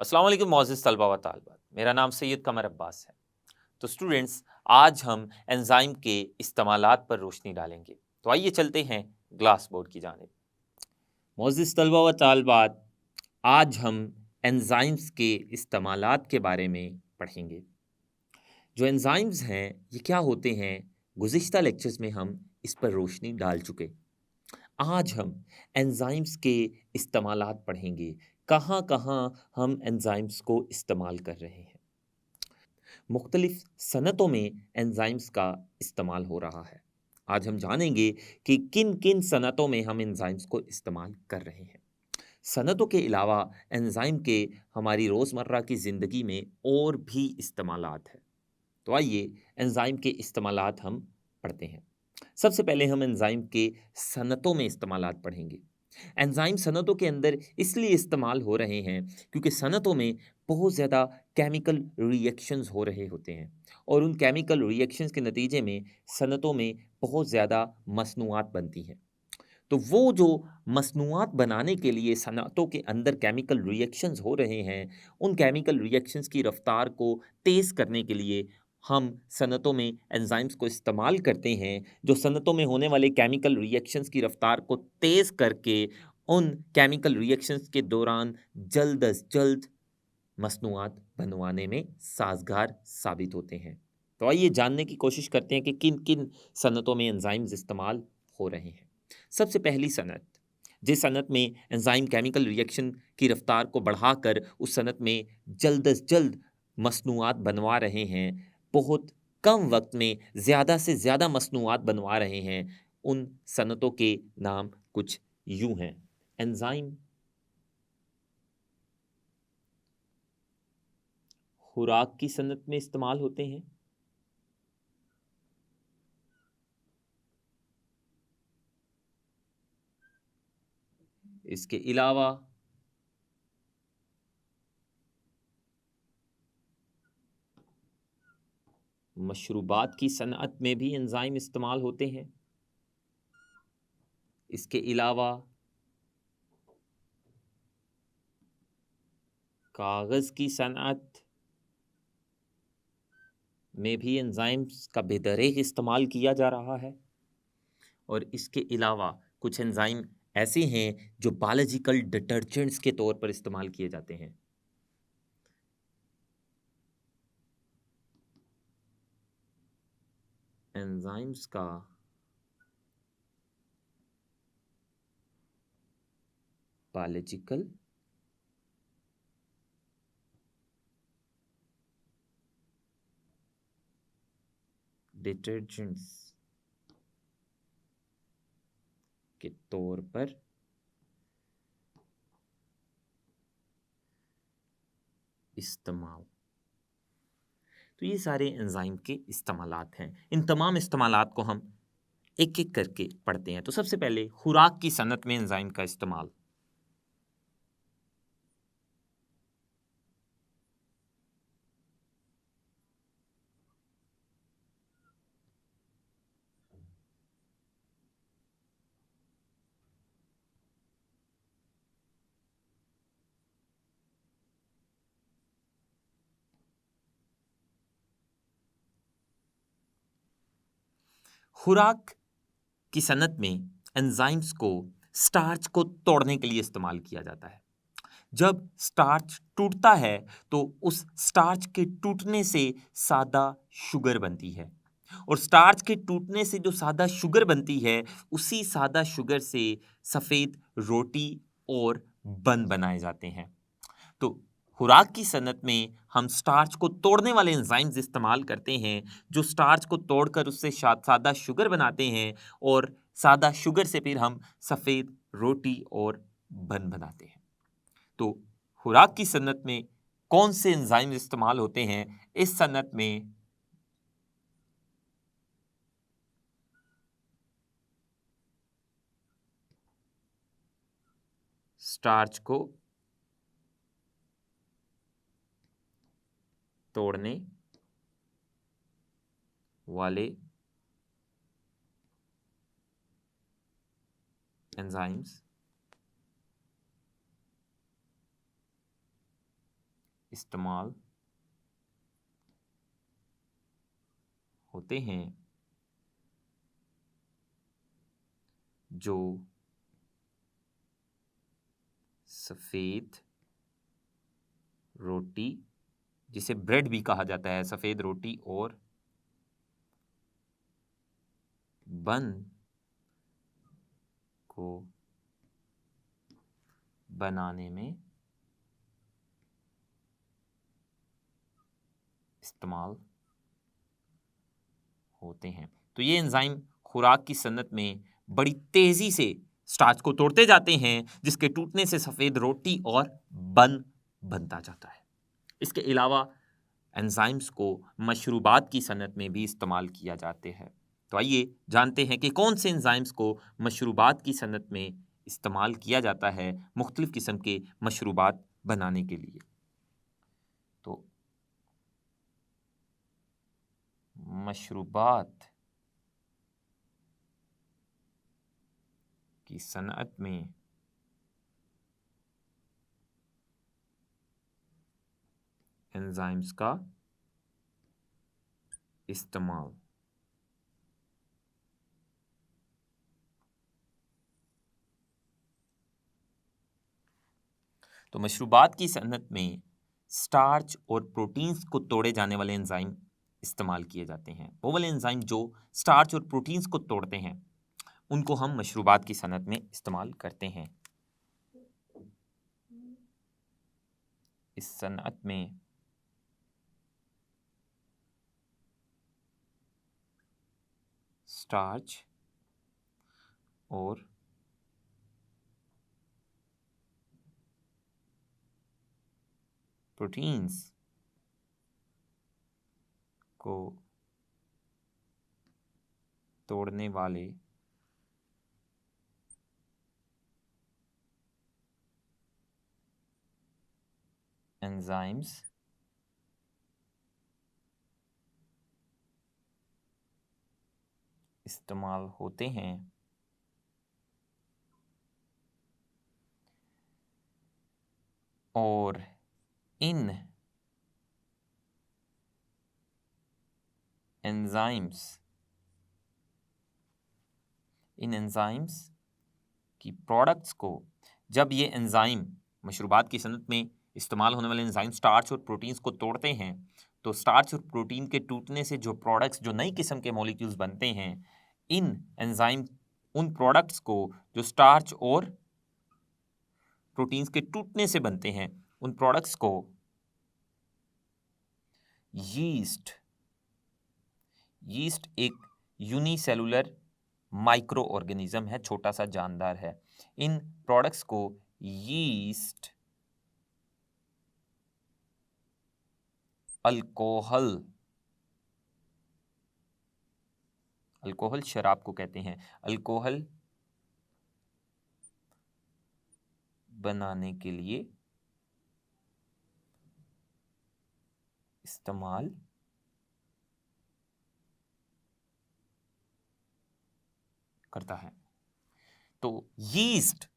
अस्सलाम वालेकुम मोअज़्ज़िज़ तलबा व तालिबात। मेरा नाम सैयद कमर अब्बास है। तो स्टूडेंट्स, आज हम एंजाइम के इस्तेमालात पर रोशनी डालेंगे। तो आइए चलते हैं ग्लास बोर्ड की जानिब। मोअज़्ज़िज़ तलबा व तालिबात, आज हम एंजाइम्स के इस्तेमालात के बारे में पढ़ेंगे। जो एंजाइम्स हैं ये क्या होते हैं, गुज़िश्ता लेक्चर्स में हम इस पर रोशनी डाल चुके। आज हम एंजाइम्स के इस्तेमालात पढ़ेंगे, कहाँ-कहाँ हम एंजाइम्स को इस्तेमाल कर रहे हैं। मुख्तलिफ सनतों में एंजाइम्स का इस्तेमाल हो रहा है। आज हम जानेंगे कि किन किन सनतों में हम एंजाइम्स को इस्तेमाल कर रहे हैं। सनतों के अलावा एंजाइम के हमारी रोज़मर्रा की ज़िंदगी में और भी इस्तेमालात हैं। तो आइए एंजाइम के इस्तेमालात हम पढ़ते हैं। सबसे पहले हम एंजाइम के सनतों में इस्तेमालात पढ़ेंगे। एंजाइम सनतों के अंदर इसलिए इस्तेमाल हो रहे हैं क्योंकि सनतों में बहुत ज़्यादा केमिकल रिएक्शंस हो रहे होते हैं और उन केमिकल रिएक्शंस के नतीजे में सनतों में बहुत ज़्यादा मसनूआत बनती हैं। तो वो जो मसनूआत बनाने के लिए सनअतों के अंदर केमिकल रिएक्शंस हो रहे हैं, उन केमिकल रिएक्शंस की रफ़्तार को तेज़ करने के लिए हम सनअतों में एंजाइम्स को इस्तेमाल करते हैं, जो सनअतों में होने वाले केमिकल रिएक्शंस की रफ़्तार को तेज़ करके उन केमिकल रिएक्शंस के दौरान जल्द अज़ जल्द मसनूआत बनवाने में साज़गार साबित होते हैं। तो आइए जानने की कोशिश करते हैं कि किन-किन सनअतों में एंजाइम्स इस्तेमाल हो रहे हैं। सबसे पहली सनत, जिस सनत में एंजाइम केमिकल रिएक्शन की रफ्तार को बढ़ाकर उस सनत में जल्द अज जल्द मसनूआत बनवा रहे हैं, बहुत कम वक्त में ज़्यादा से ज़्यादा मसनूआत बनवा रहे हैं, उन सनतों के नाम कुछ यूं हैं। एंजाइम खुराक की सनत में इस्तेमाल होते हैं। इसके अलावा मशरूबात की सनअत में भी एंजाइम इस्तेमाल होते हैं। इसके अलावा कागज़ की सनअत में भी एंजाइम्स का बेदरेग इस्तेमाल किया जा रहा है। और इसके अलावा कुछ एंजाइम ऐसे हैं जो बायोलॉजिकल डिटर्जेंट्स के तौर पर इस्तेमाल किए जाते हैं। एंजाइम्स का बायोलॉजिकल डिटर्जेंट्स के तौर पर इस्तेमाल। तो ये सारे एंजाइम के इस्तेमालात हैं। इन तमाम इस्तेमालात को हम एक एक करके पढ़ते हैं। तो सबसे पहले खुराक की सनत में एंजाइम का इस्तेमाल। खुराक की सनत में एंजाइम्स को स्टार्च को तोड़ने के लिए इस्तेमाल किया जाता है। जब स्टार्च टूटता है तो उस स्टार्च के टूटने से सादा शुगर बनती है और स्टार्च के टूटने से जो सादा शुगर बनती है, उसी सादा शुगर से सफ़ेद रोटी और बन बनाए जाते हैं। तो खुराक की सनत में हम स्टार्च को तोड़ने वाले एंजाइम्स इस्तेमाल करते हैं, जो स्टार्च को तोड़कर उससे सादा शुगर बनाते हैं और सादा शुगर से फिर हम सफ़ेद रोटी और बन बनाते हैं। तो खुराक की सनत में कौन से एंजाइम इस्तेमाल होते हैं? इस सनत में स्टार्च को तोड़ने वाले एंजाइम्स इस्तेमाल होते हैं जो सफ़ेद रोटी, जिसे ब्रेड भी कहा जाता है, सफ़ेद रोटी और बन को बनाने में इस्तेमाल होते हैं। तो ये एंजाइम खुराक की सनत में बड़ी तेजी से स्टार्च को तोड़ते जाते हैं, जिसके टूटने से सफ़ेद रोटी और बन बनता जाता है। इसके अलावा एंजाइम्स को मशरूबात की सनत में भी इस्तेमाल किया जाते हैं। तो आइए जानते हैं कि कौन से एंजाइम्स को मशरूबात की सनत में इस्तेमाल किया जाता है मुख्तलिफ किस्म के मशरूबात बनाने के लिए। तो मशरूबात की सनत में एंजाइम्स का इस्तेमाल तो मशरूबात की सनत में स्टार्च और प्रोटीन्स को तोड़े जाने वाले एंजाइम इस्तेमाल किए जाते हैं। वो वाले एंजाइम जो स्टार्च और प्रोटीन्स को तोड़ते हैं, उनको हम मशरूबात की सनत में इस्तेमाल करते हैं। इस सनत में स्टार्च और प्रोटीन्स को तोड़ने वाले एंजाइम्स इस्तेमाल होते हैं और इन एंजाइम्स की प्रोडक्ट्स को, जब ये एंजाइम मशरूबात की सनत में इस्तेमाल होने वाले एंजाइम स्टार्च और प्रोटीन्स को तोड़ते हैं, तो स्टार्च और प्रोटीन के टूटने से जो प्रोडक्ट्स, जो नई किस्म के मॉलिक्यूल्स बनते हैं, इन एंजाइम उन प्रोडक्ट्स को जो स्टार्च और प्रोटीन्स के टूटने से बनते हैं, उन प्रोडक्ट्स को यीस्ट एक यूनिसेलुलर माइक्रो ऑर्गेनिज्म है, छोटा सा जानदार है। इन प्रोडक्ट्स को यीस्ट अल्कोहल शराब को कहते हैं, अल्कोहल बनाने के लिए इस्तेमाल करता है। तो यीस्ट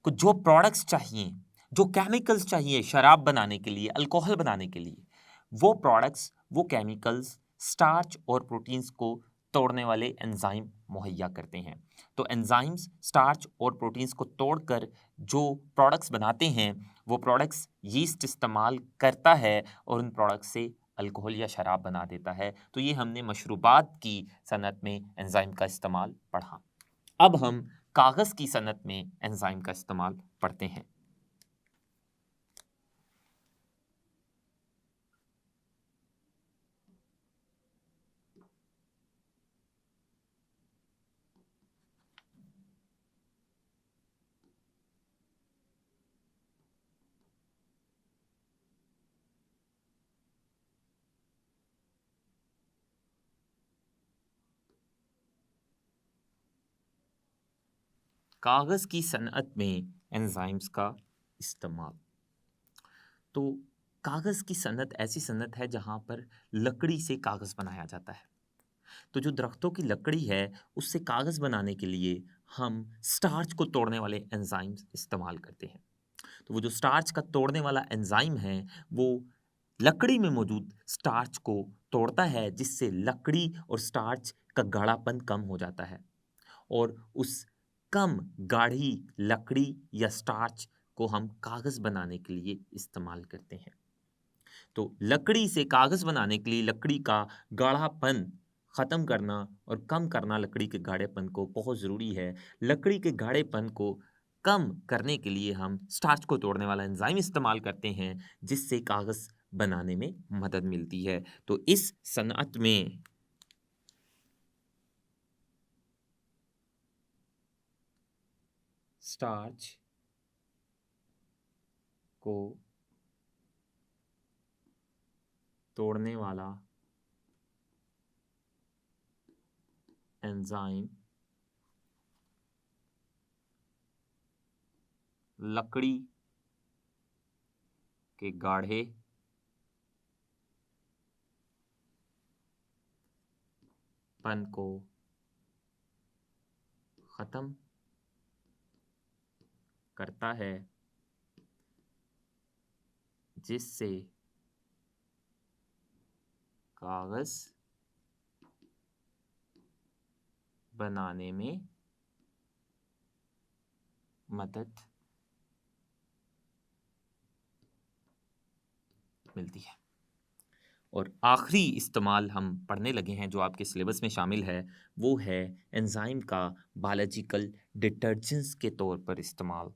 को जो प्रोडक्ट्स चाहिए, जो केमिकल्स चाहिए शराब बनाने के लिए, अल्कोहल बनाने के लिए, वो प्रोडक्ट्स, वो केमिकल्स स्टार्च और प्रोटीन्स को तोड़ने वाले एंजाइम मुहैया करते हैं। तो एंजाइम्स स्टार्च और प्रोटीन्स को तोड़कर जो प्रोडक्ट्स बनाते हैं, वो प्रोडक्ट्स यीस्ट इस्तेमाल करता है और उन प्रोडक्ट्स से अल्कोहल या शराब बना देता है। तो ये हमने मशरूबात की सनत में एंजाइम का इस्तेमाल पढ़ा। अब हम कागज़ की सनत में एंजाइम का इस्तेमाल पढ़ते हैं। कागज़ की सनअत में एंजाइम्स का इस्तेमाल। तो कागज़ की सनअत ऐसी सनअत है जहाँ पर लकड़ी से कागज़ बनाया जाता है। तो जो दरख्तों की लकड़ी है, उससे कागज़ बनाने के लिए हम स्टार्च को तोड़ने वाले एंजाइम्स इस्तेमाल करते हैं। तो वो जो स्टार्च का तोड़ने वाला एंजाइम है वो लकड़ी में मौजूद स्टार्च को तोड़ता है, जिससे लकड़ी और स्टार्च का गाढ़ापन कम हो जाता है और उस कम गाढ़ी लकड़ी या स्टार्च को हम कागज बनाने के लिए इस्तेमाल करते हैं। तो लकड़ी से कागज बनाने के लिए लकड़ी का गाढ़ापन खत्म करना और कम करना लकड़ी के गाढ़ेपन को बहुत ज़रूरी है। लकड़ी के गाढ़ेपन को कम करने के लिए हम स्टार्च को तोड़ने वाला एंजाइम इस्तेमाल करते हैं, जिससे कागज बनाने में मदद मिलती है। तो इस सनअत में स्टार्च को तोड़ने वाला एंजाइम लकड़ी के गाढ़े पन को खत्म करता है, जिससे कागज बनाने में मदद मिलती है। और आखिरी इस्तेमाल हम पढ़ने लगे हैं जो आपके सिलेबस में शामिल है, वो है एंजाइम का बायोलॉजिकल डिटर्जेंट्स के तौर पर इस्तेमाल।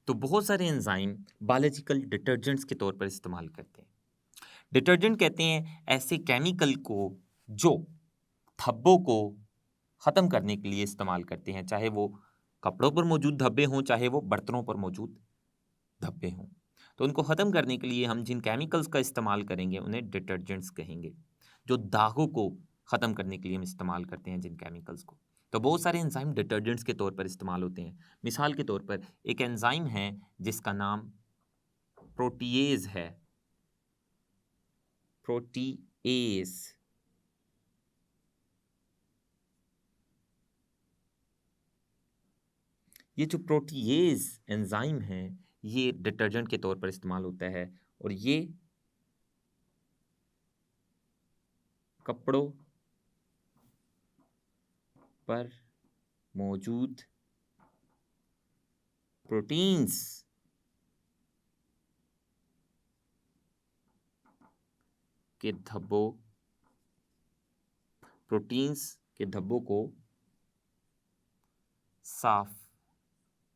तो बहुत सारे एंजाइम बायोलॉजिकल डिटर्जेंट्स के तौर पर इस्तेमाल करते हैं। डिटर्जेंट कहते हैं ऐसे केमिकल को जो धब्बों को ख़त्म करने के लिए इस्तेमाल करते हैं, चाहे वो कपड़ों पर मौजूद धब्बे हों, चाहे वो बर्तनों पर मौजूद धब्बे हों। तो उनको ख़त्म करने के लिए हम जिन केमिकल्स का इस्तेमाल करेंगे उन्हें डिटर्जेंट्स कहेंगे। जो दागों को ख़त्म करने के लिए हम इस्तेमाल करते हैं जिन केमिकल्स को, तो बहुत सारे एंजाइम डिटर्जेंट्स के तौर पर इस्तेमाल होते हैं। मिसाल के तौर पर एक एंजाइम है जिसका नाम प्रोटीएज है। प्रोटीएज ये जो प्रोटीएज एंजाइम है ये डिटर्जेंट के तौर पर इस्तेमाल होता है और ये कपड़ों पर मौजूद प्रोटीन्स के धब्बों प्रोटीन्स के धब्बों को साफ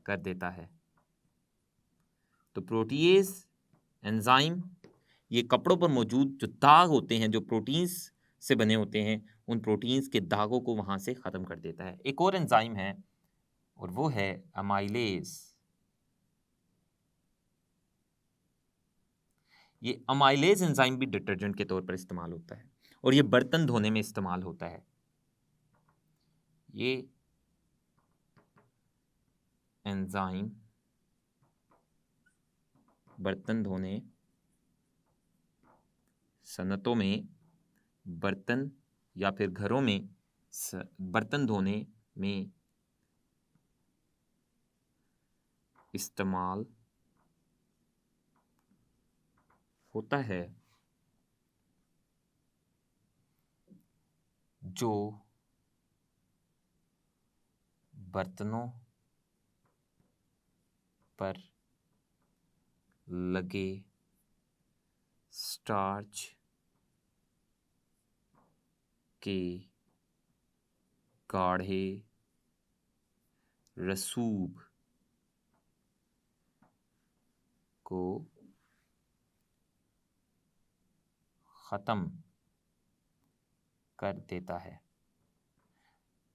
कर देता है। तो प्रोटीएज एंजाइम ये कपड़ों पर मौजूद जो दाग होते हैं जो प्रोटीन्स से बने होते हैं उन प्रोटीन्स के दागों को वहां से खत्म कर देता है। एक और एंजाइम है और वो है अमाइलेज। ये अमाइलेज एंजाइम भी डिटर्जेंट के तौर पर इस्तेमाल होता है और ये बर्तन धोने में इस्तेमाल होता है। ये एंजाइम बर्तन धोने सनतों में बर्तन या फिर घरों में बर्तन धोने में इस्तेमाल होता है। जो बर्तनों पर लगे स्टार्च के गाढ़े रसूब को ख़त्म कर देता है।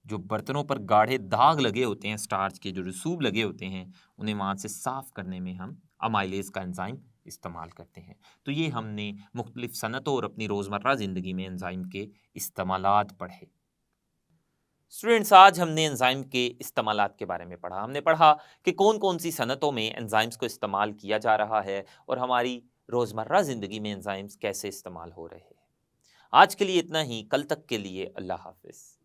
जो बर्तनों पर गाढ़े दाग लगे होते हैं, स्टार्च के जो रसूब लगे होते हैं, उन्हें वहाँ से साफ करने में हम अमाइलेज का एंजाइम इस्तेमाल करते हैं। तो ये हमने मुख्तलिफ सनतों और अपनी रोज़मर्रा ज़िंदगी में एंजाइम के इस्तेमालात पढ़े। स्टूडेंट्स, आज हमने एंजाइम के इस्तेमालात के बारे में पढ़ा। हमने पढ़ा कि कौन कौन सी सनतों में एंजाइम्स को इस्तेमाल किया जा रहा है और हमारी रोज़मर्रा ज़िंदगी में एंजाइम्स कैसे इस्तेमाल हो रहे हैं। आज के लिए इतना ही। कल तक के लिए अल्लाह हाफ़िज़।